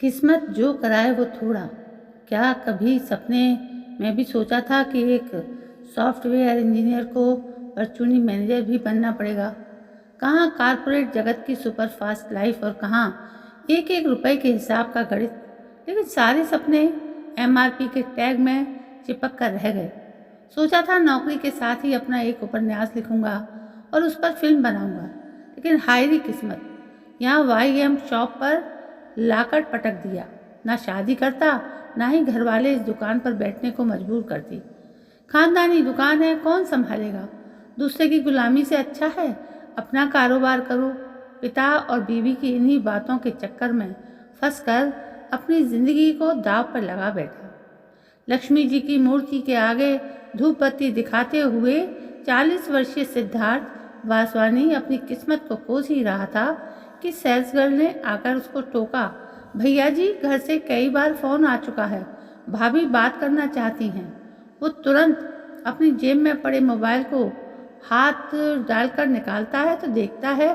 किस्मत जो कराए वो थोड़ा। क्या कभी सपने में भी सोचा था कि एक सॉफ्टवेयर इंजीनियर को परचूनी मैनेजर भी बनना पड़ेगा? कहाँ कारपोरेट जगत की सुपरफास्ट लाइफ और कहाँ एक एक रुपए के हिसाब का गणित। लेकिन सारे सपने एमआरपी के टैग में चिपक कर रह गए। सोचा था नौकरी के साथ ही अपना एक उपन्यास लिखूंगा और उस पर फिल्म बनाऊंगा, लेकिन हाय री किस्मत, यहाँ वाईएम शॉप पर लाकर पटक दिया। ना शादी करता, ना ही घर वाले इस दुकान पर बैठने को मजबूर करती। खानदानी दुकान है, कौन संभालेगा? दूसरे की गुलामी से अच्छा है अपना कारोबार करो। पिता और बीवी की इन्हीं बातों के चक्कर में फंसकर अपनी जिंदगी को दाव पर लगा बैठा। लक्ष्मी जी की मूर्ति के आगे धूप बत्ती दिखाते हुए 40 वर्षीय सिद्धार्थ वासवानी अपनी किस्मत को कोस ही रहा था कि सेल्स गर्ल ने आकर उसको टोका। भैया जी, घर से कई बार फ़ोन आ चुका है, भाभी बात करना चाहती हैं। वो तुरंत अपनी जेब में पड़े मोबाइल को हाथ डालकर निकालता है तो देखता है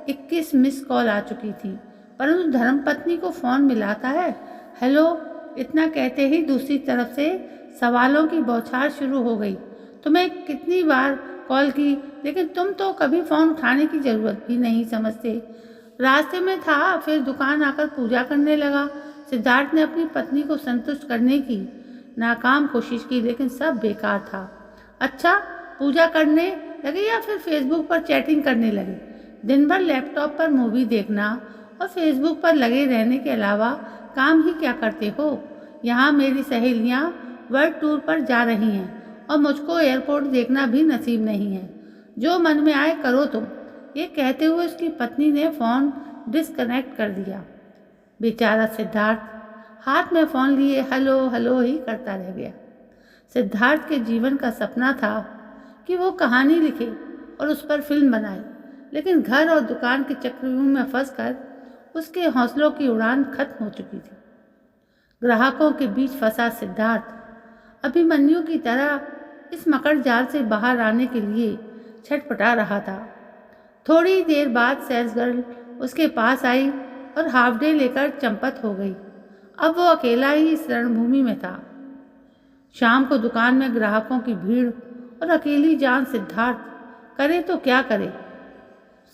21 मिस कॉल आ चुकी थी, परंतु धर्मपत्नी को फ़ोन मिलाता है। हेलो, इतना कहते ही दूसरी तरफ से सवालों की बौछार शुरू हो गई। तुम्हें कितनी बार कॉल की, लेकिन तुम तो कभी फ़ोन उठाने की ज़रूरत भी नहीं समझते। रास्ते में था, फिर दुकान आकर पूजा करने लगा। सिद्धार्थ ने अपनी पत्नी को संतुष्ट करने की नाकाम कोशिश की, लेकिन सब बेकार था। अच्छा, पूजा करने लगे या फिर फेसबुक पर चैटिंग करने लगे? दिन भर लैपटॉप पर मूवी देखना और फेसबुक पर लगे रहने के अलावा काम ही क्या करते हो? यहाँ मेरी सहेलियाँ वर्ल्ड टूर पर जा रही हैं और मुझको एयरपोर्ट देखना भी नसीब नहीं है। जो मन में आए करो तुम। ये कहते हुए उसकी पत्नी ने फ़ोन डिस्कनेक्ट कर दिया। बेचारा सिद्धार्थ हाथ में फ़ोन लिए हेलो हेलो ही करता रह गया। सिद्धार्थ के जीवन का सपना था कि वो कहानी लिखे और उस पर फिल्म बनाए, लेकिन घर और दुकान के चक्रव्यूह में फंसकर उसके हौसलों की उड़ान खत्म हो चुकी थी। ग्राहकों के बीच फंसा सिद्धार्थ अभिमन्यु की तरह इस मकर जाल से बाहर आने के लिए छटपटा रहा था। थोड़ी देर बाद सेल्स गर्ल उसके पास आई और हाफ डे लेकर चंपत हो गई। अब वो अकेला ही इस रणभूमि में था। शाम को दुकान में ग्राहकों की भीड़ और अकेली जान सिद्धार्थ करे तो क्या करे।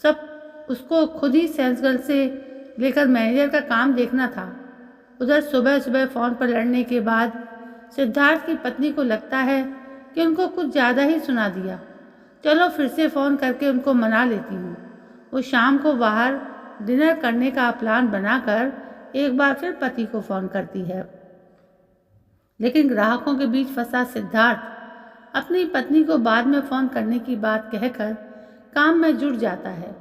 सब उसको खुद ही सेल्स गर्ल से लेकर मैनेजर का काम देखना था। उधर सुबह सुबह फ़ोन पर लड़ने के बाद सिद्धार्थ की पत्नी को लगता है कि उनको कुछ ज़्यादा ही सुना दिया। चलो फिर से फ़ोन करके उनको मना लेती हूँ। वो शाम को बाहर डिनर करने का प्लान बनाकर एक बार फिर पति को फ़ोन करती है, लेकिन ग्राहकों के बीच फंसा सिद्धार्थ अपनी पत्नी को बाद में फ़ोन करने की बात कहकर काम में जुट जाता है।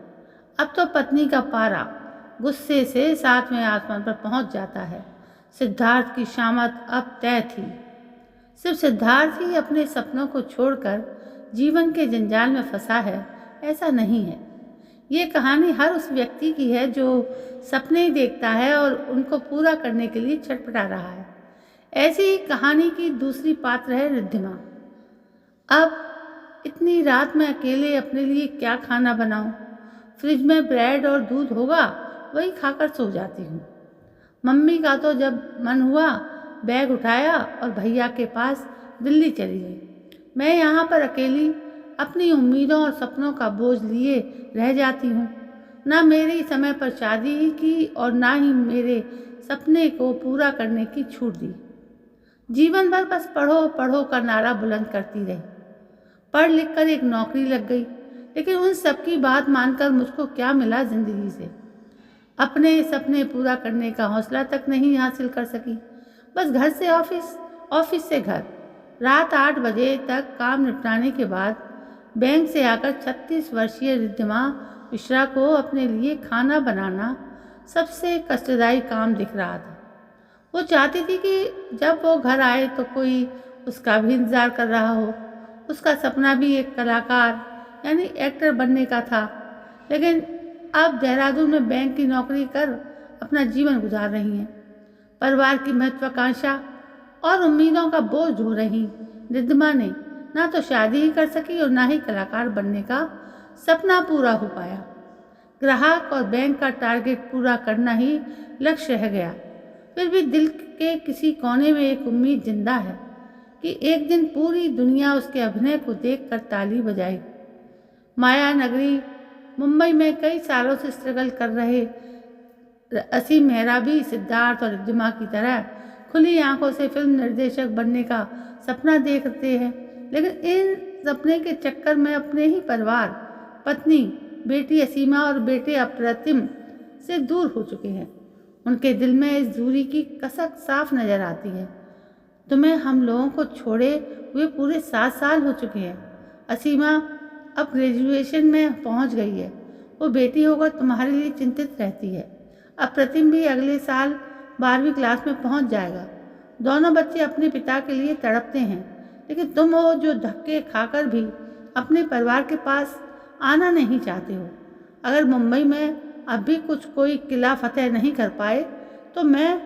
अब तो पत्नी का पारा गुस्से से 7वें आसमान पर पहुंच जाता है। सिद्धार्थ की शामत अब तय थी। सिर्फ सिद्धार्थ ही अपने सपनों को छोड़कर जीवन के जंजाल में फंसा है, ऐसा नहीं है। ये कहानी हर उस व्यक्ति की है जो सपने ही देखता है और उनको पूरा करने के लिए छटपटा रहा है। ऐसी ही कहानी की दूसरी पात्र है रिद्धिमा। अब इतनी रात में अकेले अपने लिए क्या खाना बनाऊं? फ्रिज में ब्रेड और दूध होगा, वही खाकर सो जाती हूँ। मम्मी का तो जब मन हुआ बैग उठाया और भैया के पास दिल्ली चली गई। मैं यहाँ पर अकेली अपनी उम्मीदों और सपनों का बोझ लिए रह जाती हूँ। ना मेरी समय पर शादी ही की और ना ही मेरे सपने को पूरा करने की छूट दी। जीवन भर बस पढ़ो पढ़ो का नारा बुलंद करती रही। पढ़ लिख कर एक नौकरी लग गई, लेकिन उन सब की बात मानकर मुझको क्या मिला जिंदगी से? अपने सपने पूरा करने का हौसला तक नहीं हासिल कर सकी। बस घर से ऑफिस, ऑफिस से घर। रात 8 बजे तक काम निपटाने के बाद बैंक से आकर 36 वर्षीय रिद्धिमा मिश्रा को अपने लिए खाना बनाना सबसे कष्टदायी काम दिख रहा था। वो चाहती थी कि जब वो घर आए तो कोई उसका भी इंतज़ार कर रहा हो। उसका सपना भी एक कलाकार यानी एक्टर बनने का था, लेकिन अब देहरादून में बैंक की नौकरी कर अपना जीवन गुजार रही हैं। परिवार की महत्वाकांक्षा और उम्मीदों का बोझ ढो रही रिद्धिमा ने ना तो शादी ही कर सकी और ना ही कलाकार बनने का सपना पूरा हो पाया। ग्राहक और बैंक का टारगेट पूरा करना ही लक्ष्य रह गया। फिर भी दिल के किसी कोने में एक उम्मीद जिंदा है कि एक दिन पूरी दुनिया उसके अभिनय को देखकर ताली बजाएगी। माया नगरी मुंबई में कई सालों से स्ट्रगल कर रहे असीम मेहरा भी सिद्धार्थ और रिद्धिमा की तरह खुली आंखों से फिल्म निर्देशक बनने का सपना देखते हैं, लेकिन इन सपने के चक्कर में अपने ही परिवार, पत्नी, बेटी असीमा और बेटे अप्रतिम से दूर हो चुके हैं। उनके दिल में इस दूरी की कसक साफ नजर आती है। तुम्हें हम लोगों को छोड़े हुए पूरे 7 साल हो चुके हैं। असीमा अब ग्रेजुएशन में पहुंच गई है। वो बेटी होकर तुम्हारे लिए चिंतित रहती है। अप्रतिम भी अगले साल 12वीं क्लास में पहुंच जाएगा। दोनों बच्चे अपने पिता के लिए तड़पते हैं, लेकिन तुम हो जो धक्के खाकर भी अपने परिवार के पास आना नहीं चाहते हो। अगर मुंबई में अब भी कुछ कोई किला फतेह नहीं कर पाए तो मैं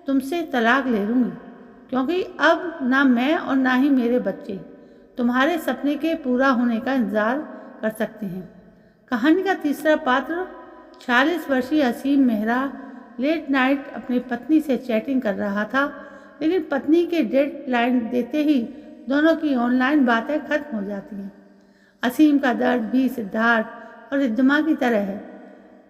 तुमसे तलाक ले लूँगी, क्योंकि अब ना मैं और ना ही मेरे बच्चे तुम्हारे सपने के पूरा होने का इंतज़ार कर सकते हैं। कहानी का तीसरा पात्र 46 वर्षीय असीम मेहरा लेट नाइट अपनी पत्नी से चैटिंग कर रहा था, लेकिन पत्नी के डेडलाइन देते ही दोनों की ऑनलाइन बातें खत्म हो जाती हैं। असीम का दर्द भी सिद्धार्थ और रिद्धिमा की तरह है।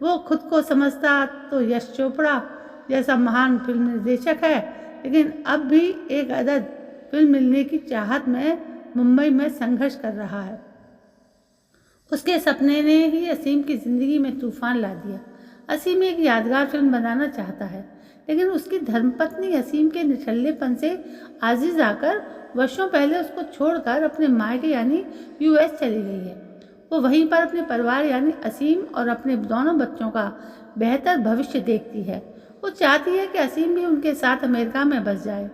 वो खुद को समझता तो यश चोपड़ा जैसा महान फिल्म निर्देशक है, लेकिन अब भी एक अदद फिल्म मिलने की चाहत में मुंबई में संघर्ष कर रहा है। उसके सपने ने ही असीम की ज़िंदगी में तूफान ला दिया। असीम एक यादगार फिल्म बनाना चाहता है, लेकिन उसकी धर्मपत्नी असीम के निठल्लेपन से आजिज आकर वर्षों पहले उसको छोड़कर अपने मायके यानी यूएस चली गई है। वो वहीं पर अपने परिवार यानी असीम और अपने दोनों बच्चों का बेहतर भविष्य देखती है। वो चाहती है कि असीम भी उनके साथ अमेरिका में बस जाए।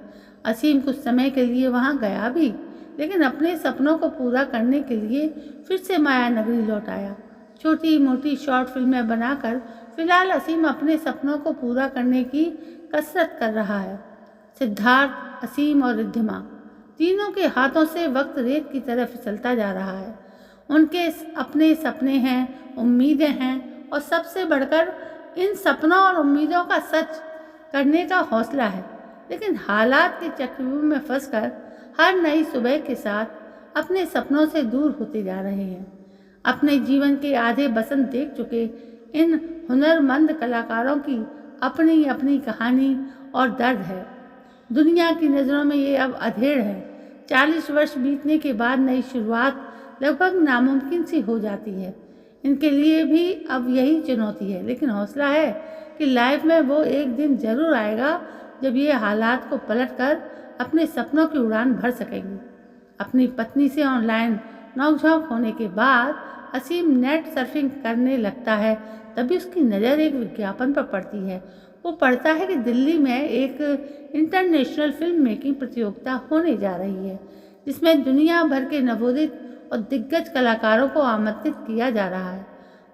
असीम कुछ समय के लिए वहाँ गया भी, लेकिन अपने सपनों को पूरा करने के लिए फिर से माया नगरी लौट आया। छोटी मोटी शॉर्ट फिल्में बनाकर फिलहाल असीम अपने सपनों को पूरा करने की कसरत कर रहा है। सिद्धार्थ, असीम और रिद्धिमा तीनों के हाथों से वक्त रेत की तरह फिसलता जा रहा है। उनके अपने सपने हैं, उम्मीदें हैं और सबसे बढ़कर इन सपनों और उम्मीदों का सच करने का हौसला है, लेकिन हालात के चक्रव्यूह में फंसकर हर नई सुबह के साथ अपने सपनों से दूर होते जा रहे हैं। अपने जीवन के आधे बसंत देख चुके इन हुनरमंद कलाकारों की अपनी अपनी कहानी और दर्द है। दुनिया की नज़रों में ये अब अधेड़ है। 40 वर्ष बीतने के बाद नई शुरुआत लगभग नामुमकिन सी हो जाती है। इनके लिए भी अब यही चुनौती है, लेकिन हौसला है कि लाइफ में वो एक दिन ज़रूर आएगा जब ये हालात को पलटकर अपने सपनों की उड़ान भर सकेंगी। अपनी पत्नी से ऑनलाइन नोकझोंक होने के बाद असीम नेट सर्फिंग करने लगता है। तभी उसकी नज़र एक विज्ञापन पर पड़ती है। वो पढ़ता है कि दिल्ली में एक इंटरनेशनल फिल्म मेकिंग प्रतियोगिता होने जा रही है, जिसमें दुनिया भर के नवोदित और दिग्गज कलाकारों को आमंत्रित किया जा रहा है।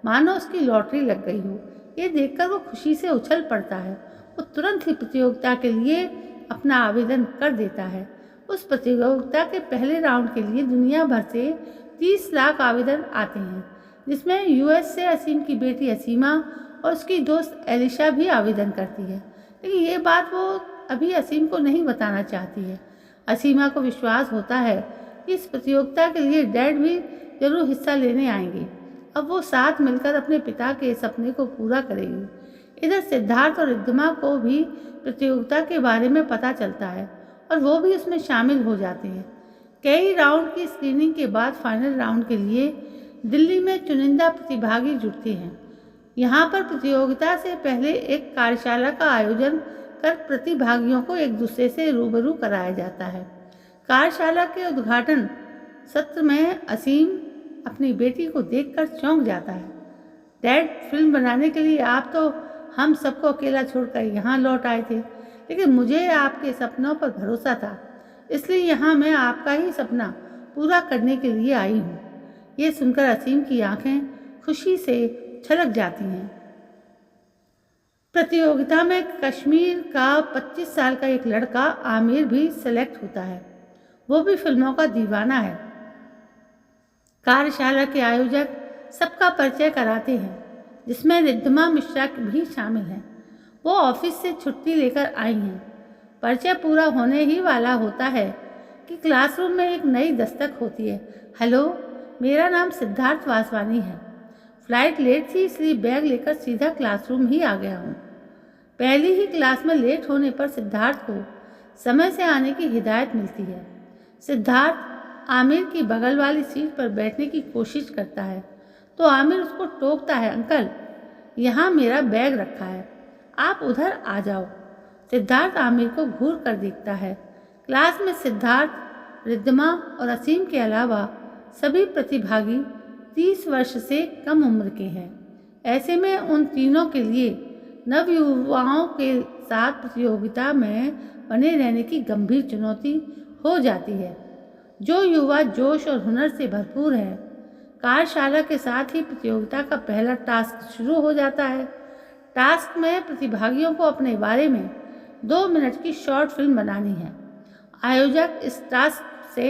मानो उसकी लॉटरी लग गई हो। ये देखकर वो खुशी से उछल पड़ता है। वो तुरंत ही प्रतियोगिता के लिए अपना आवेदन कर देता है। उस प्रतियोगिता के पहले राउंड के लिए दुनिया भर से 30 लाख आवेदन आते हैं, जिसमें यूएस से असीम की बेटी असीमा और उसकी दोस्त एलिशा भी आवेदन करती है। लेकिन ये बात वो अभी असीम को नहीं बताना चाहती है। असीमा को विश्वास होता है कि इस प्रतियोगिता के लिए डैड भी जरूर हिस्सा लेने आएंगे। अब वो साथ मिलकर अपने पिता के सपने को पूरा करेगी। इधर सिद्धार्थ और रिद्धिमा को भी प्रतियोगिता के बारे में पता चलता है और वो भी उसमें शामिल हो जाते हैं। कई राउंड की स्क्रीनिंग के बाद फाइनल राउंड के लिए दिल्ली में चुनिंदा प्रतिभागी जुटते हैं। यहाँ पर प्रतियोगिता से पहले एक कार्यशाला का आयोजन कर प्रतिभागियों को एक दूसरे से रूबरू कराया जाता है। कार्यशाला के उद्घाटन सत्र में असीम अपनी बेटी को देखकर चौंक जाता है। डैड, फिल्म बनाने के लिए आप तो हम सबको अकेला छोड़कर यहाँ लौट आए थे, लेकिन मुझे आपके सपनों पर भरोसा था, इसलिए यहाँ मैं आपका ही सपना पूरा करने के लिए आई हूँ। ये सुनकर असीम की आंखें खुशी से छलक जाती हैं। प्रतियोगिता में कश्मीर का 25 साल का एक लड़का आमिर भी सेलेक्ट होता है। वो भी फिल्मों का दीवाना है। कार्यशाला के आयोजक सबका परिचय कराते हैं, जिसमें रिद्धिमा मिश्रा भी शामिल हैं। वो ऑफिस से छुट्टी लेकर आई हैं। परिचय पूरा होने ही वाला होता है कि क्लासरूम में एक नई दस्तक होती है। हेलो, मेरा नाम सिद्धार्थ वासवानी है। फ्लाइट लेट थी इसलिए बैग लेकर सीधा क्लासरूम ही आ गया हूँ। पहली ही क्लास में लेट होने पर सिद्धार्थ को समय से आने की हिदायत मिलती है। सिद्धार्थ आमिर की बगल वाली सीट पर बैठने की कोशिश करता है तो आमिर उसको टोकता है, अंकल यहाँ मेरा बैग रखा है, आप उधर आ जाओ। सिद्धार्थ आमिर को घूर कर देखता है। क्लास में सिद्धार्थ, रिद्धिमा और असीम के अलावा सभी प्रतिभागी 30 वर्ष से कम उम्र के हैं। ऐसे में उन तीनों के लिए नवयुवाओं के साथ प्रतियोगिता में बने रहने की गंभीर चुनौती हो जाती है। जो युवा जोश और हुनर से भरपूर है, कार्यशाला के साथ ही प्रतियोगिता का पहला टास्क शुरू हो जाता है। टास्क में प्रतिभागियों को अपने बारे में 2 मिनट की शॉर्ट फिल्म बनानी है। आयोजक इस टास्क से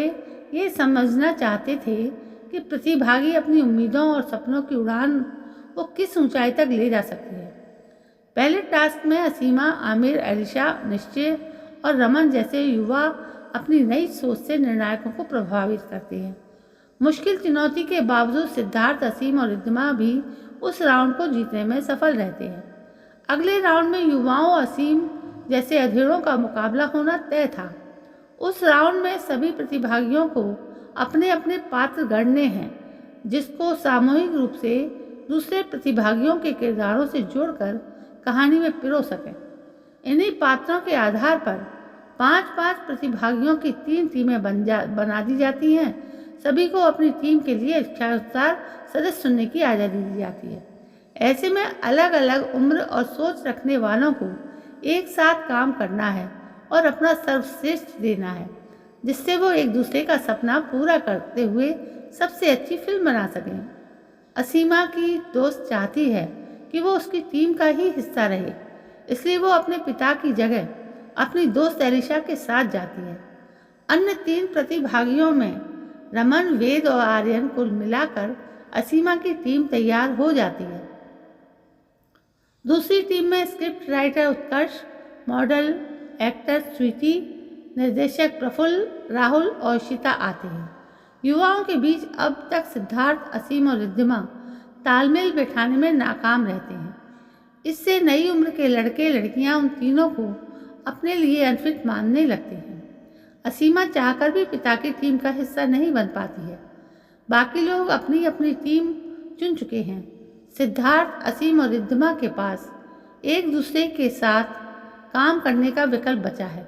ये समझना चाहते थे कि प्रतिभागी अपनी उम्मीदों और सपनों की उड़ान वो किस ऊंचाई तक ले जा सकती है। पहले टास्क में असीमा, आमिर, एलिशा, निश्चय और रमन जैसे युवा अपनी नई सोच से निर्णायकों को प्रभावित करते हैं। मुश्किल चुनौती के बावजूद सिद्धार्थ, असीम और रिद्धिमा भी उस राउंड को जीतने में सफल रहते हैं। अगले राउंड में युवाओं असीम जैसे अधेड़ों का मुकाबला होना तय था। उस राउंड में सभी प्रतिभागियों को अपने अपने पात्र गढ़ने हैं, जिसको सामूहिक रूप से दूसरे प्रतिभागियों के किरदारों से जोड़कर कहानी में पिरो सकें। इन्हीं पात्रों के आधार पर 5-5 प्रतिभागियों की 3 टीमें बना दी जाती हैं। सभी को अपनी टीम के लिए इच्छानुसार सदस्य चुनने की आज़ादी दी जाती है। ऐसे में अलग अलग उम्र और सोच रखने वालों को एक साथ काम करना है और अपना सर्वश्रेष्ठ देना है, जिससे वो एक दूसरे का सपना पूरा करते हुए सबसे अच्छी फिल्म बना सकें। असीमा की दोस्त चाहती है कि वो उसकी टीम का ही हिस्सा रहे, इसलिए वो अपने पिता की जगह अपनी दोस्त एलिशा के साथ जाती है। अन्य 3 प्रतिभागियों में रमन, वेद और आर्यन कुल मिलाकर असीमा की टीम तैयार हो जाती है। दूसरी टीम में स्क्रिप्ट राइटर उत्कर्ष, मॉडल एक्टर स्वीटी, निर्देशक प्रफुल्ल, राहुल और इशिता आते हैं। युवाओं के बीच अब तक सिद्धार्थ, असीम और रिद्धिमा तालमेल बैठाने में नाकाम रहते हैं। इससे नई उम्र के लड़के लड़कियां उन तीनों को अपने लिए अनफिट मानने लगते हैं। असीमा चाहकर भी पिता की टीम का हिस्सा नहीं बन पाती है। बाकी लोग अपनी अपनी टीम चुन चुके हैं। सिद्धार्थ, असीम और रिद्धिमा के पास एक दूसरे के साथ काम करने का विकल्प बचा है।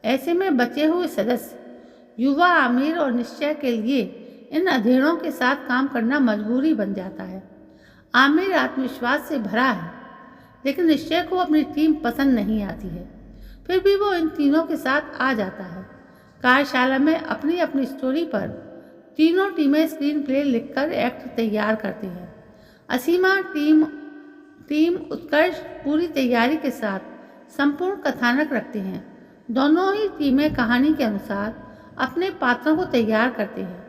ऐसे में बचे हुए सदस्य युवा, आमिर और निश्चय के लिए इन अधेड़ों के साथ काम करना मजबूरी बन जाता है। आमिर आत्मविश्वास से भरा है, लेकिन निश्चय को अपनी टीम पसंद नहीं आती है। फिर भी वो इन तीनों के साथ आ जाता है। कार्यशाला में अपनी अपनी स्टोरी पर तीनों टीमें स्क्रीन प्ले लिखकर एक्ट तैयार करती हैं। असीमा टीम उत्कर्ष पूरी तैयारी के साथ संपूर्ण कथानक रखते हैं। दोनों ही टीमें कहानी के अनुसार अपने पात्रों को तैयार करते हैं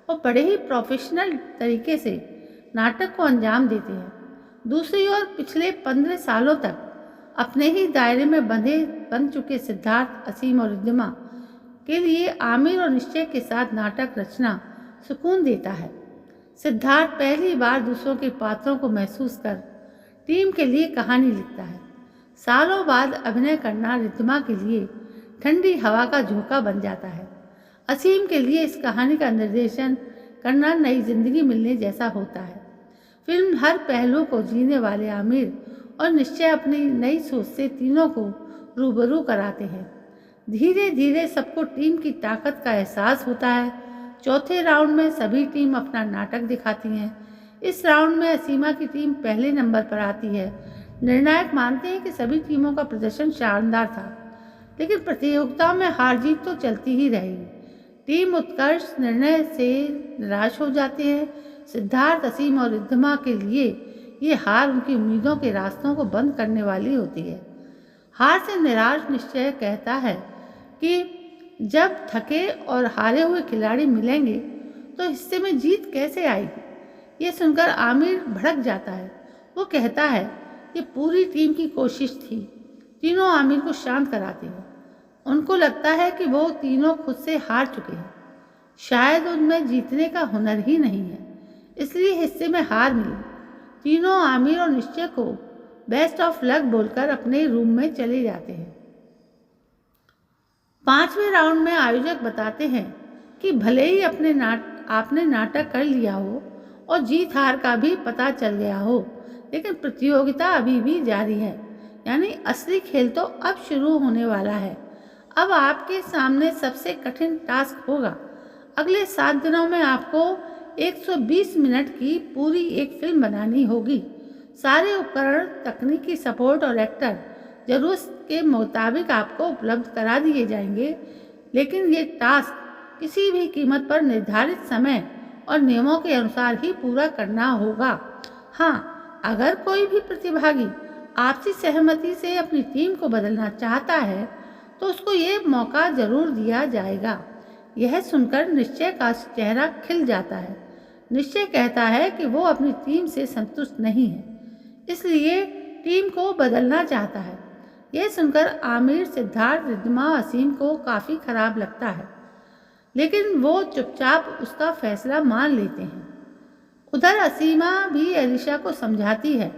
और बड़े ही प्रोफेशनल तरीके से नाटक को अंजाम देते हैं। दूसरी ओर पिछले 15 सालों तक अपने ही दायरे में बन चुके सिद्धार्थ, असीम और रिद्धिमा के लिए आमिर और निश्चय के साथ नाटक रचना सुकून देता है। सिद्धार्थ पहली बार दूसरों के पात्रों को महसूस कर टीम के लिए कहानी लिखता है। सालों बाद अभिनय करना रिद्धिमा के लिए ठंडी हवा का झोंका बन जाता है। असीम के लिए इस कहानी का निर्देशन करना नई जिंदगी मिलने जैसा होता है। फिल्म हर पहलू को जीने वाले आमिर और निश्चय अपनी नई सोच से तीनों को रूबरू कराते हैं। धीरे धीरे सबको टीम की ताकत का एहसास होता है। चौथे राउंड में सभी टीम अपना नाटक दिखाती हैं। इस राउंड में असीमा की टीम पहले नंबर पर आती है। निर्णायक मानते हैं कि सभी टीमों का प्रदर्शन शानदार था, लेकिन प्रतियोगिता में हार जीत तो चलती ही रहेगी। टीम उत्कर्ष निर्णय से निराश हो जाते हैं। सिद्धार्थ, असीम और रिद्धिमा के लिए ये हार उनकी उम्मीदों के रास्तों को बंद करने वाली होती है। हार से निराश निश्चय कहता है कि जब थके और हारे हुए खिलाड़ी मिलेंगे तो हिस्से में जीत कैसे आएगी। ये सुनकर आमिर भड़क जाता है। वो कहता है ये पूरी टीम की कोशिश थी। तीनों आमिर को शांत कराते हैं। उनको लगता है कि वो तीनों खुद से हार चुके हैं। शायद उनमें जीतने का हुनर ही नहीं है, इसलिए हिस्से में हार मिली। तीनों आमिर और निश्चय को बेस्ट ऑफ लक बोलकर अपने रूम में चले जाते हैं। 5वें राउंड में आयोजक बताते हैं कि भले ही आपने नाटक कर लिया हो और जीत हार का भी पता चल गया हो, लेकिन प्रतियोगिता अभी भी जारी है। यानी असली खेल तो अब शुरू होने वाला है। अब आपके सामने सबसे कठिन टास्क होगा। अगले 7 दिनों में आपको 120 मिनट की पूरी एक फिल्म बनानी होगी। सारे उपकरण, तकनीकी सपोर्ट और एक्टर जरूरत के मुताबिक आपको उपलब्ध करा दिए जाएंगे, लेकिन ये टास्क किसी भी कीमत पर निर्धारित समय और नियमों के अनुसार ही पूरा करना होगा। हाँ, अगर कोई भी प्रतिभागी आपसी सहमति से अपनी टीम को बदलना चाहता है तो उसको ये मौका जरूर दिया जाएगा। यह सुनकर निश्चय का चेहरा खिल जाता है। निश्चय कहता है कि वो अपनी टीम से संतुष्ट नहीं है, इसलिए टीम को बदलना चाहता है। यह सुनकर आमिर, सिद्धार्थ, रिद्धिमा, असीम को काफ़ी खराब लगता है, लेकिन वो चुपचाप उसका फैसला मान लेते हैं। उधर असीमा भी एलिशा को समझाती है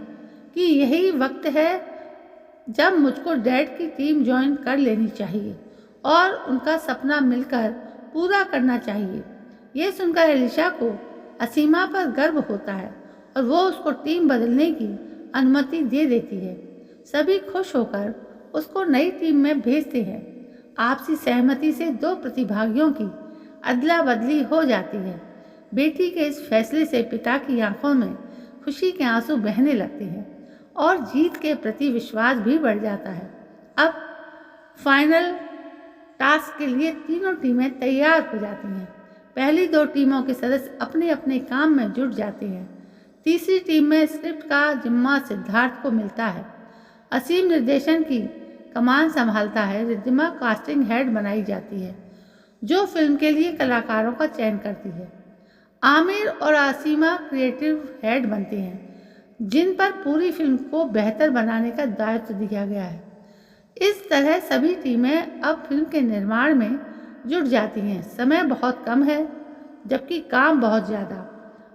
कि यही वक्त है जब मुझको डैड की टीम ज्वाइन कर लेनी चाहिए और उनका सपना मिलकर पूरा करना चाहिए। ये सुनकर एलिशा को असीमा पर गर्व होता है और वो उसको टीम बदलने की अनुमति दे देती है। सभी खुश होकर उसको नई टीम में भेजते हैं। आपसी सहमति से 2 प्रतिभागियों की अदला बदली हो जाती है। बेटी के इस फैसले से पिता की आंखों में खुशी के आंसू बहने लगते हैं और जीत के प्रति विश्वास भी बढ़ जाता है। अब फाइनल टास्क के लिए तीनों टीमें तैयार हो जाती हैं। पहली 2 टीमों के सदस्य अपने अपने काम में जुट जाते हैं। तीसरी टीम में स्क्रिप्ट का जिम्मा सिद्धार्थ को मिलता है। असीम निर्देशन की कमान संभालता है। रिद्धिमा कास्टिंग हेड बनाई जाती है, जो फिल्म के लिए कलाकारों का चयन करती है। आमिर और असीमा क्रिएटिव हेड बनते हैं, जिन पर पूरी फिल्म को बेहतर बनाने का दायित्व दिया गया है। इस तरह सभी टीमें अब फिल्म के निर्माण में जुट जाती हैं। समय बहुत कम है, जबकि काम बहुत ज़्यादा।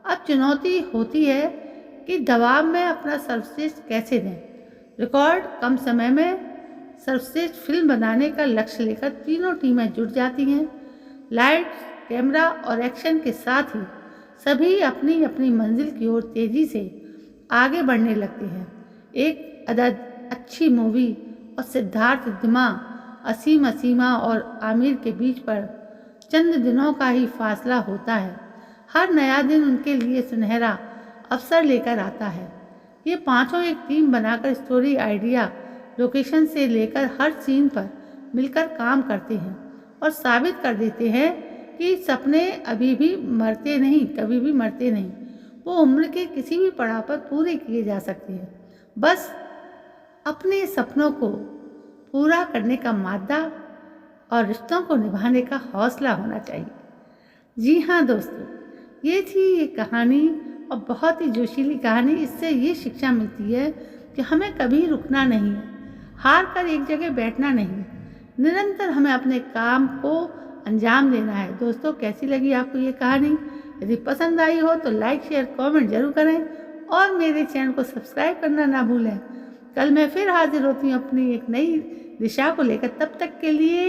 अब चुनौती होती है कि दबाव में अपना सर्वश्रेष्ठ कैसे दें। रिकॉर्ड कम समय में सर्वश्रेष्ठ फिल्म बनाने का लक्ष्य लेकर तीनों टीमें जुट जाती हैं। लाइट्स, कैमरा और एक्शन के साथ ही सभी अपनी अपनी मंजिल की ओर तेज़ी से आगे बढ़ने लगते हैं। एक अच्छी मूवी और सिद्धार्थ, रिद्धिमा, असीम, असीमा और आमिर के बीच पर चंद दिनों का ही फासला होता है। हर नया दिन उनके लिए सुनहरा अवसर लेकर आता है। ये पांचों एक टीम बनाकर स्टोरी, आइडिया, लोकेशन से लेकर हर सीन पर मिलकर काम करते हैं और साबित कर देते हैं कि सपने अभी भी मरते नहीं, कभी भी मरते नहीं। वो उम्र के किसी भी पड़ाव पर पूरे किए जा सकते हैं। बस अपने सपनों को पूरा करने का मादा और रिश्तों को निभाने का हौसला होना चाहिए। जी हाँ दोस्तों, ये थी ये कहानी और बहुत ही जोशीली कहानी। इससे ये शिक्षा मिलती है कि हमें कभी रुकना नहीं है, हार कर एक जगह बैठना नहीं है, निरंतर हमें अपने काम को अंजाम देना है। दोस्तों, कैसी लगी आपको ये कहानी? यदि पसंद आई हो तो लाइक, शेयर, कमेंट जरूर करें और मेरे चैनल को सब्सक्राइब करना ना भूलें। कल मैं फिर हाजिर होती हूँ अपनी एक नई दिशा को लेकर। तब तक के लिए